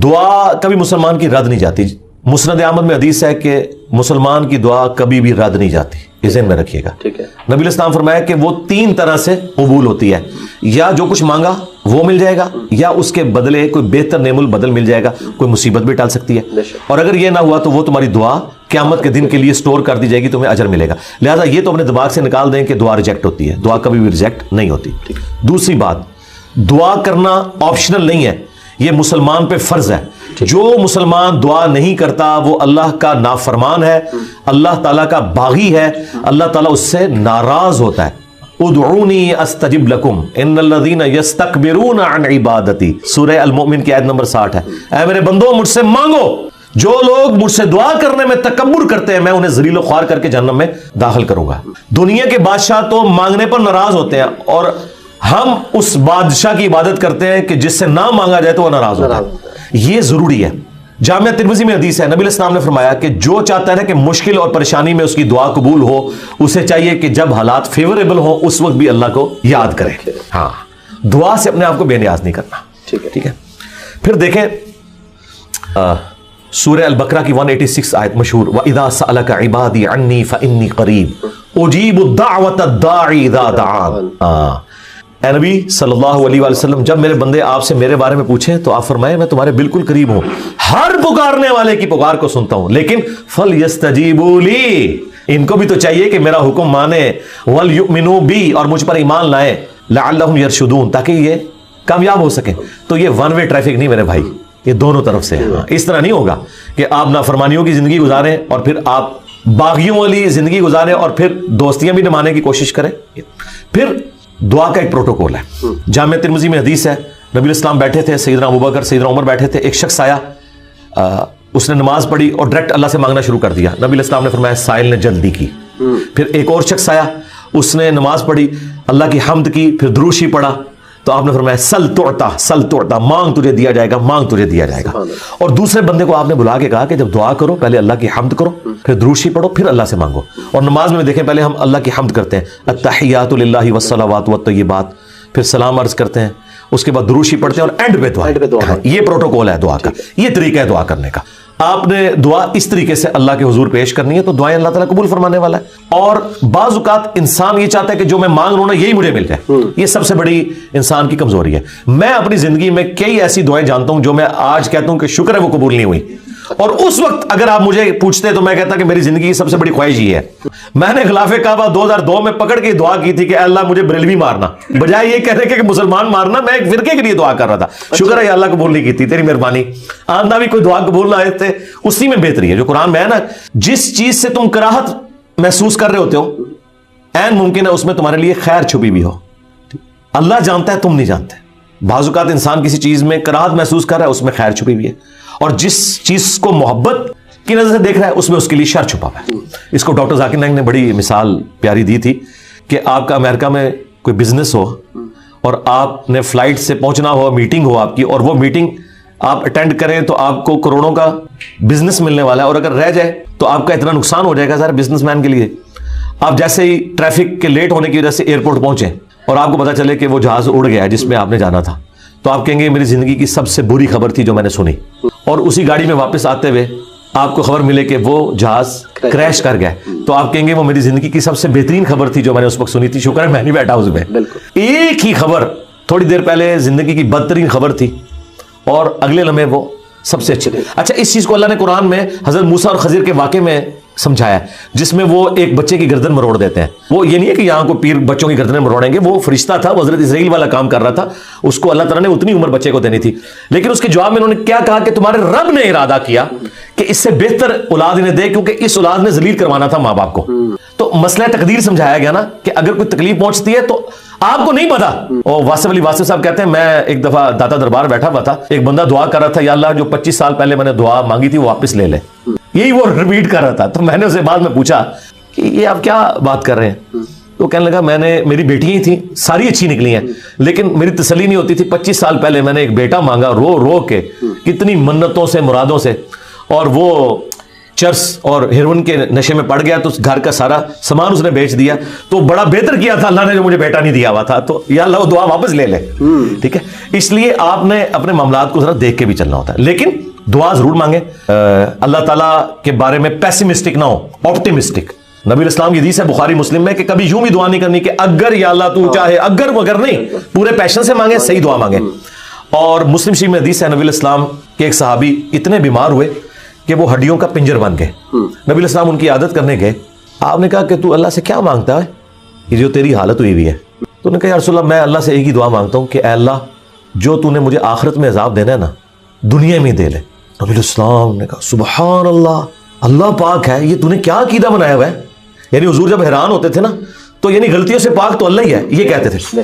दुआ कभी मुसलमान की रद्द नहीं जाती। मुस्नद अहमद में हदीस है कि मुसलमान की दुआ कभी भी रद्द नहीं जाती, इस ज़हन में रखिएगा। ठीक है। नबी इस्लाम फरमाया कि वो 3 तरह से कबूल होती है, या जो कुछ मांगा वो मिल जाएगा, या उसके बदले कोई बेहतर नेमुल बदल मिल जाएगा, कोई मुसीबत भी टाल सकती है, और अगर ये ना हुआ तो वो तुम्हारी दुआ क़यामत के दिन के लिए स्टोर कर दी जाएगी, तुम्हें अजर मिलेगा। लिहाजा ये तो अपने दिमाग से निकाल दें कि दुआ रिजेक्ट होती है, दुआ कभी भी रिजेक्ट नहीं होती। दूसरी बात, दुआ करना ऑप्शनल नहीं है, ये मुसलमान पे फर्ज है। जो मुसलमान दुआ नहीं करता वो अल्लाह का नाफरमान है, अल्लाह ताला का बागी है, अल्लाह ताला उससे नाराज होता है। उदऊनी अस्तजिब लकुम इन्नल्लज़ीना यस्तकबिरूना अन इबादती, सूरह अल मोमिन की आयत नंबर 60 है। ऐ मेरे बंदो मुझसे मांगो, जो लोग मुझसे दुआ करने में तकब्बुर करते हैं मैं उन्हें ज़लील व ख्वार करके जहन्नम में दाखिल करूंगा। दुनिया के बादशाह तो मांगने पर नाराज होते हैं, और हम उस बादशाह की इबादत करते हैं कि जिससे ना मांगा जाए तो वह नाराज होता है। ये जरूरी है। जामिया तिर्मिज़ी में हदीस है, नबी इस्लाम ने फरमाया कि जो चाहता है कि मुश्किल और परेशानी में उसकी दुआ कबूल हो, उसे चाहिए कि जब हालात फेवरेबल हो उस वक्त भी अल्लाह को याद करे। हाँ, दुआ से अपने आप को बेनियाज नहीं करना। ठीक है। फिर देखें सूरह अल बकरा की 186 आयत मशहूर, व इदा सअलका इबादी अन्नी फइन्नी करीब उजीबु दाअवत दाई इदा दआन। ऐ नबी सल्लल्लाहु अलैहि वसल्लम, जब मेरे बंदे आपसे मेरे बारे में पूछें तो आप फरमाएं मैं तुम्हारे बिल्कुल करीब हूं, हर पुकारने वाले की पुकार को सुनता हूं, लेकिन फल यस्तजीबू ली, इनको भी तो चाहिए कि मेरा हुक्म माने, वल युमिनू बी, और मुझ पर ईमान लाएं, लअल्लहुम यरशुदून, ताकि ये कामयाब हो सके। तो ये वन वे ट्रैफिक नहीं मेरे भाई, ये दोनों तरफ से है। इस तरह नहीं होगा कि आप नाफरमानियों की जिंदगी गुजारें और फिर आप बागियों वाली जिंदगी गुजारें और फिर दोस्तियां भी निभाने की कोशिश करें। फिर दुआ का एक प्रोटोकॉल है। जामिया तिर्मिज़ी में हदीस है, नबी इस्लाम बैठे थे, सैयदना अबू बकर सैयदना उमर बैठे थे, एक शख्स आया, उसने नमाज पढ़ी और डायरेक्ट अल्लाह से मांगना शुरू कर दिया। नबी इस्लाम ने फरमाया साइल ने जल्दी की। फिर एक और शख्स आया, उसने नमाज पढ़ी, अल्लाह की हम्द की, फिर दुरूशी पढ़ा, तो आपने फरमाया सल तोड़ता, मांग तुझे दिया जाएगा, मांग तुझे दिया जाएगा। और दूसरे बंदे को आपने बुला के कहा कि जब दुआ करो पहले अल्लाह की हम्द करो, फिर दुरूशी पढ़ो, फिर अल्लाह से मांगो। और नमाज में देखें पहले हम अल्लाह की हम्द करते हैं, अत्तहियातु लिल्लाहि वस्सलावातु वत्तय्यिबात, फिर सलाम अर्ज करते हैं, उसके बाद दुरूशी पढ़ते हैं और एंड पे दुआ। ये प्रोटोकॉल है दुआ का, ये तरीका है दुआ करने का। आपने दुआ इस तरीके से अल्लाह के हुजूर पेश करनी है तो दुआएं अल्लाह ताला कबूल फरमाने वाला है। और बाज़ औक़ात इंसान ये चाहता है कि जो मैं मांग रहा हूं ना यही मुझे मिल जाए, ये सबसे बड़ी इंसान की कमजोरी है। मैं अपनी जिंदगी में कई ऐसी दुआएं जानता हूं जो मैं आज कहता हूं कि शुक्र है वो कबूल नहीं हुई, और उस वक्त अगर आप मुझे पूछते तो मैं कहता कि मेरी जिंदगी की सबसे बड़ी ख्वाहिश ये है। मैंने खिलाफे काबा 2002 में पकड़ के दुआ की थी कि अल्लाह मुझे बरेलवी मारना, बजाय ये कहने के कि मुसलमान मारना, मैं एक फिरके के लिए दुआ कर रहा था। शुक्र है अल्लाह कबूल नहीं की थी, तेरी मेहरबानी। आंदा भी कोई दुआ कबूल ना आए थे, उसी में बेहतरी है। जो कुरान में है ना, जिस चीज से तुम कराहत महसूस कर रहे होते हो ऐन मुमकिन है उसमें तुम्हारे लिए खैर छुपी भी हो। अल्लाह जानता है, तुम नहीं जानते। बाज़ औक़ात इंसान किसी चीज में कराहत महसूस कर रहा है, उसमें खैर छुपी हुई है, और जिस चीज को मोहब्बत की नजर से देख रहा है उसमें उसके लिए शर छुपा हुआ है। इसको डॉक्टर जाकिर नाइक ने बड़ी मिसाल प्यारी दी थी कि आपका अमेरिका में कोई बिजनेस हो और आपने फ्लाइट से पहुंचना हो, मीटिंग हो आपकी, और वो मीटिंग आप अटेंड करें तो आपको करोड़ों का बिजनेस मिलने वाला है, और अगर रह जाए तो आपका इतना नुकसान हो जाएगा सारे बिजनेसमैन के लिए। आप जैसे ही ट्रैफिक के लेट होने की वजह से एयरपोर्ट पहुंचे और आपको पता चले कि वो जहाज उड़ गया है जिसमें आपने जाना था, तो आप कहेंगे मेरी जिंदगी की सबसे बुरी खबर थी जो मैंने सुनी। और उसी गाड़ी में वापस आते हुए आपको खबर मिले कि वो जहाज क्रैश कर गया, तो आप कहेंगे वो मेरी जिंदगी की सबसे बेहतरीन खबर थी जो मैंने उस वक्त सुनी थी, शुक्र है मैं नहीं बैठा उसमें। एक ही खबर थोड़ी देर पहले जिंदगी की बदतरीन खबर थी और अगले लम्हे वो सबसे अच्छी थी। अच्छा, इस चीज को अल्लाह ने कुरान में हजरत मूसा और खजीर के वाक़े में समझाया, जिसमें वो एक बच्चे की गर्दन मरोड़ देते हैं। वो ये नहीं है कि यहाँ को पीर बच्चों की गर्दन मरोड़ेंगे, वो फरिश्ता था, वो हजरत इस्राईल वाला काम कर रहा था, उसको अल्लाह ताला ने उतनी उम्र बच्चे को देनी थी। लेकिन उसके जवाब में उन्होंने क्या कहा कि तुम्हारे रब ने इरादा किया कि इससे बेहतर औलाद इन्हें दे, क्योंकि इस औलाद ने जलील करवाना था माँ बाप को। तो मसला तकदीर समझाया गया ना कि अगर कोई तकलीफ पहुंचती है तो आपको नहीं पता। और वासिफ अली वासिफ साहब कहते हैं, मैं एक दफा दाता दरबार बैठा हुआ था, एक बंदा दुआ कर रहा था, या अल्लाह जो 25 साल पहले मैंने दुआ मांगी थी वो वापस ले ले, यही वो रिपीट कर रहा था। तो मैंने उसे बाद में पूछा कि ये आप क्या बात कर रहे हैं, तो कहने लगा मेरी बेटी ही थी, सारी अच्छी निकली हैं, लेकिन मेरी तसल्ली नहीं होती थी। 25 साल पहले मैंने एक बेटा मांगा रो रो के, कितनी मन्नतों से मुरादों से, और वो चर्स और हेरोइन के नशे में पड़ गया तो घर का सारा सामान उसने बेच दिया, तो बड़ा बेहतर किया था अल्लाह ने जो मुझे बेटा नहीं दिया हुआ था, तो या अल्लाह वो दुआ वापस ले ले। ठीक है, इसलिए आपने अपने मामलात को जरा देख के भी चलना होता है, लेकिन दुआ जरूर मांगे। अल्लाह ताला के बारे में पेसिमिस्टिक ना हो, ऑप्टिमिस्टिक। नबी इस्लाम की हदीस है बुखारी मुस्लिम में कि कभी यूं भी दुआ नहीं करनी कि अगर या अल्लाह तू चाहे, अगर मगर नहीं, पूरे पैशन से मांगे, सही दुआ मांगे। और मुस्लिम शरीफ में हदीस है नबी इस्लाम के एक सहाबी इतने बीमार हुए कि वो हड्डियों का पिंजर बन गए। नबी इस्लाम उनकी आदत करने गए, आपने कहा कि तू अल्लाह से क्या मांगता है, ये जो तेरी हालत हुई है? तो उन्होंने कहा या रसूल अल्लाह, मैं अल्लाह से एक ही दुआ मांगता हूं कि अल्लाह जो तूने मुझे आखिरत में अजाब देना है ना, दुनिया में दे ले। नबी इस्लाम ने कहा सुबहान अल्लाह, अल्लाह पाक है, ये तूने क्या अकीदा बनाया हुआ है? यानी हुजूर जब हैरान होते थे ना, तो यानी गलतियों से पाक तो अल्लाह ही है, ये कहते थे।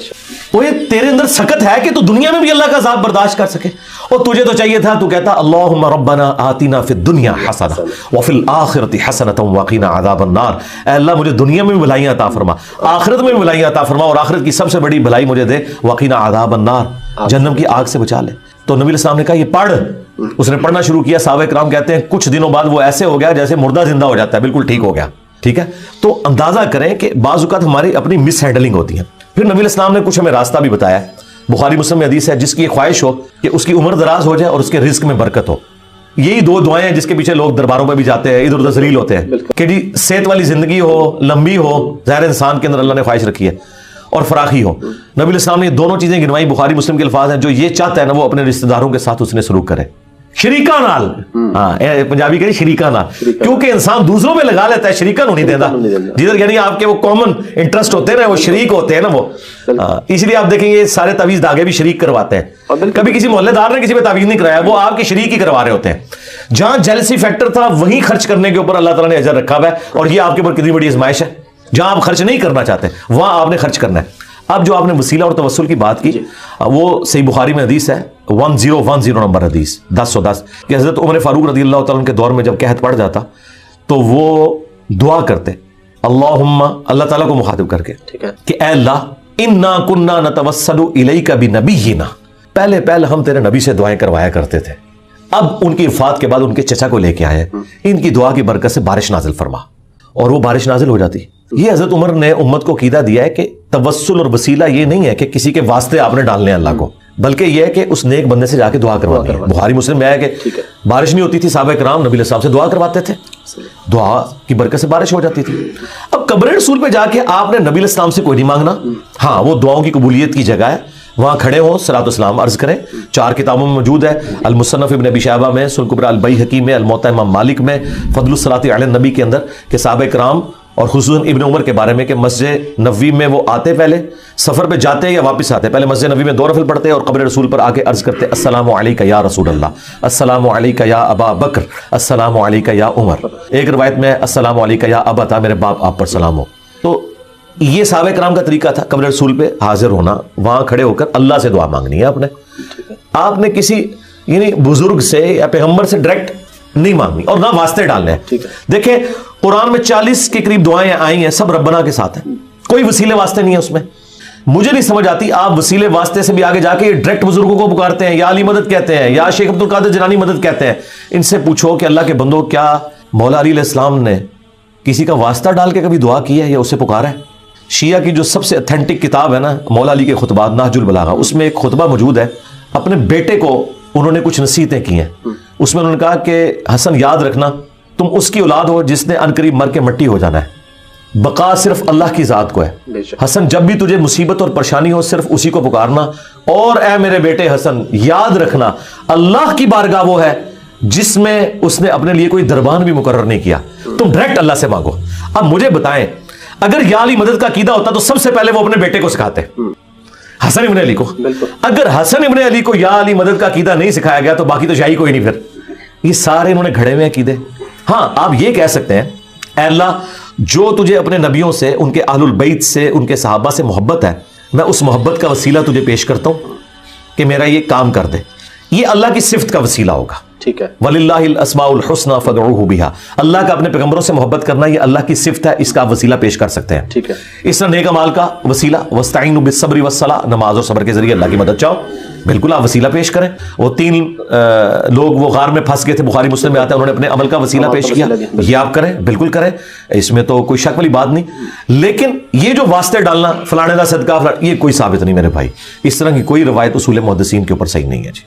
तो ये तेरे अंदर सकत है कि तू दुनिया में भी अल्लाह का अज़ाब बर्दाश्त कर सके, और तुझे तो चाहिए था, तू कहता अल्लाहुम्मा रब्बना आतिना फिद दुनिया हसना व फिल आखिरति हसनतम व क़िना अज़ाबन नार। ऐ अल्लाह मुझे दुनिया में भी भलाइयां अता फरमा, आखिरत में भी भलाइयां अता फरमा, और आखिरत की सबसे बड़ी भलाई मुझे दे, व क़िना अज़ाबन नार, जहन्नम की आग से बचा ले। तो नबी अलैहि सलाम ने कहा ये पढ़। उसने पढ़ना शुरू किया। सहाबा किराम कहते हैं कुछ दिनों बाद वो ऐसे हो गया जैसे मुर्दा जिंदा हो जाता है, बिल्कुल ठीक हो गया। ठीक है, तो अंदाजा करें कि बाज़ औक़ात हमारी अपनी मिस हैंडलिंग होती है। फिर नबी इस्लाम ने कुछ हमें रास्ता भी बताया। बुखारी मुस्लिम में हदीस है, जिसकी ये ख्वाहिश हो कि उसकी उम्र दराज हो जाए और उसके रिस्क में बरकत हो, यही दो दुआएं हैं जिसके पीछे लोग दरबारों में भी जाते हैं, इधर उधर जलील होते हैं कि जी सेहत वाली जिंदगी हो, लंबी हो, ज़ाहिर इंसान के अंदर अल्लाह ने ख्वाहिश रखी है, और फराखी हो। नबी इस्लाम ने दोनों चीजें गिनवाई। बुखारी मुस्लिम के अल्फाज हैं, जो ये चाहता है ना वो अपने रिश्तेदारों के साथ उसने सलूक करे, शरीका नाल। हाँ, पंजाबी कहे शरीका नाल, क्योंकि इंसान दूसरों में लगा लेता है, शरीका नहीं देता। जिधर यानी आपके वो कॉमन इंटरेस्ट होते हैं ना, वो शरीक होते हैं ना वो, इसलिए आप देखेंगे सारे तावीज धागे भी शरीक करवाते हैं। कभी किसी मोहल्लेदार ने किसी पे तावीज नहीं कराया, वो आपके शरीक ही करवा रहे होते हैं। जहां जेलसी फैक्टर था वहीं खर्च करने के ऊपर अल्लाह ताला ने अजर रखा हुआ है, और ये आपके ऊपर कितनी बड़ी आजमाइश है। जहां आप खर्च नहीं करना चाहते वहां आपने खर्च करना है। अब जो आपने वसीला और तवस्सुल की बात की, वो सही बुखारी में हदीस है 1010 नंबर हदीस 1010 कि हजरत उमर फारूक रज़ी अल्लाह तआला के दौर में जब कहत पड़ जाता तो वो दुआ करते अल्लाहुम्मा, अल्लाह ताला को मुखातिब करके, ठीक है, कि ऐ अल्लाह इन्ना कुन्ना नतवस्सलु इलैका बिनबिय्यिना, पहले पहले हम तेरे नबी से दुआएं करवाया करते थे, अब उनकी वफात के बाद उनके चचा को लेके आए, इनकी दुआ की बरकत से बारिश नाजिल फरमा, और वो बारिश नाजिल हो जाती। ये हजरत उमर ने उम्मत को कीदा दिया है कि तवस्सुल और वसीला ये नहीं है कि किसी के वास्ते आपने डालने अल्लाह को, बल्कि यह है कि उस नेक बंदे से जाके दुआ करवानी है। बुखारी मुस्लिम में आया कि बारिश नहीं होती थी, सहाबा किराम नबी साहब से दुआ करवाते थे, दुआ की बरकत से बारिश हो जाती थी। अब कब्र रसूल पे जाके आपने नबी इस्लाम से कोई नहीं मांगना। हाँ, वो दुआओं की कबूलियत की जगह है, वहां खड़े हो सलातो सलाम अर्ज करें। 4 किताबों में मौजूद है, अल मुसन्नफ इब्न अबी शैबा में, सुनन कुबरा अल बैहकी में, अल मुअत्ता इमाम मालिक में, फदलुस सलाती अला नबी के अंदर कि सहाबा किराम और खुसूसन इब्न उमर के बारे में कि मस्जिद नबवी में वो आते, पहले सफर पे जाते या वापस आते, पहले मस्जिद नबवी में 2 रफ़ल पढ़ते और कब्र रसूल पर आके अर्ज करते अस्सलामु अलैका या रसूल अल्लाह, अस्सलामु अलैका या अबा बकर, अस्सलामु अलैका या उमर। एक रिवायत में अस्सलामु अलैका या अबता, मेरे बाप आप पर सलाम हो। तो ये सहाबा किराम का तरीका था, कब्र रसूल पे हाजिर होना, वहां खड़े होकर अल्लाह से दुआ मांगनी है आपने किसी यानी बुजुर्ग से या पैगंबर से डायरेक्ट नहीं मांगनी, और ना वास्ते डालने हैं। देखें कुरान में 40 के करीब दुआएं आई हैं, सब रब्बना के साथ है, कोई वसीले वास्ते नहीं है उसमें। मुझे नहीं समझ आती, आप वसीले वास्ते से भी आगे जाके डायरेक्ट बुजुर्गों को पुकारते हैं, या अली मदद कहते हैं, या शेख अब्दुल कादिर जिलानी मदद कहते हैं। इनसे पूछो कि अल्लाह के बंदो, क्या मौला अली अलैहिस्सलाम ने किसी का वास्ता डाल के कभी दुआ की है या उससे पुकारा है? शिया की जो सबसे ऑथेंटिक किताब है ना, मौला अली के खुतबात नहजुल बलागा, उसमें एक खुतबा मौजूद है, अपने बेटे को उन्होंने कुछ नसीहतें की हैं। उसमें उन्होंने कहा कि हसन याद रखना, तुम उसकी औलाद हो जिसने अनकरीब मर के मिट्टी हो जाना है, बका सिर्फ अल्लाह की जात को है। हसन, जब भी तुझे मुसीबत और परेशानी हो सिर्फ उसी को पुकारना, और ए मेरे बेटे हसन याद रखना अल्लाह की बारगाह वो है जिसमें उसने अपने लिए कोई दरबान भी मुकर्रर नहीं किया, तुम डायरेक्ट अल्लाह से मांगो। अब मुझे बताएं, अगर या अली मदद का कीदा होता तो सबसे पहले वो अपने बेटे को सिखाते, हसन इब्न अली को। अगर हसन इब्न अली को या अली मदद का कीदा नहीं सिखाया गया तो बाकी तो शाही कोई नहीं। फिर ये सारे इन्होंने घड़े हुए कीदे। हाँ, आप ये कह सकते हैं अल्लाह, जो तुझे अपने नबियों से, उनके अहलुल बैत से, उनके सहाबा से मोहब्बत है, मैं उस मोहब्बत का वसीला तुझे पेश करता हूं कि मेरा ये काम कर दे। ये अल्लाह की सिफ्त का वसीला होगा, ठीक है। वलिल्लाहिल अस्माउल हुस्ना फदऊहु बिहा, अल्लाह का अपने पैगंबरों से मोहब्बत करना ये अल्लाह की सिफ्त है, इसका वसीला पेश कर सकते हैं, ठीक है। इस तरह नेक अमाल का वसीला वस्तईनु बिस्सब्रि वस्सलाह, नमाज और सब्र के जरिए अल्लाह की मदद चाहो। बिल्कुल आप वसीला पेश करें। वो 3 लोग वो गार में फंस गए थे, बुखारी मुस्लिम में आता है, उन्होंने अपने अमल का वसीला पेश किया, ये आप करें, बिल्कुल करें, इसमें तो कोई शक वाली बात नहीं। लेकिन ये जो वास्ते डालना फलाने का सदका ये कोई साबित नहीं मेरे भाई, इस तरह की कोई रवायत उसूल मुहद्दिसीन के ऊपर सही नहीं है जी।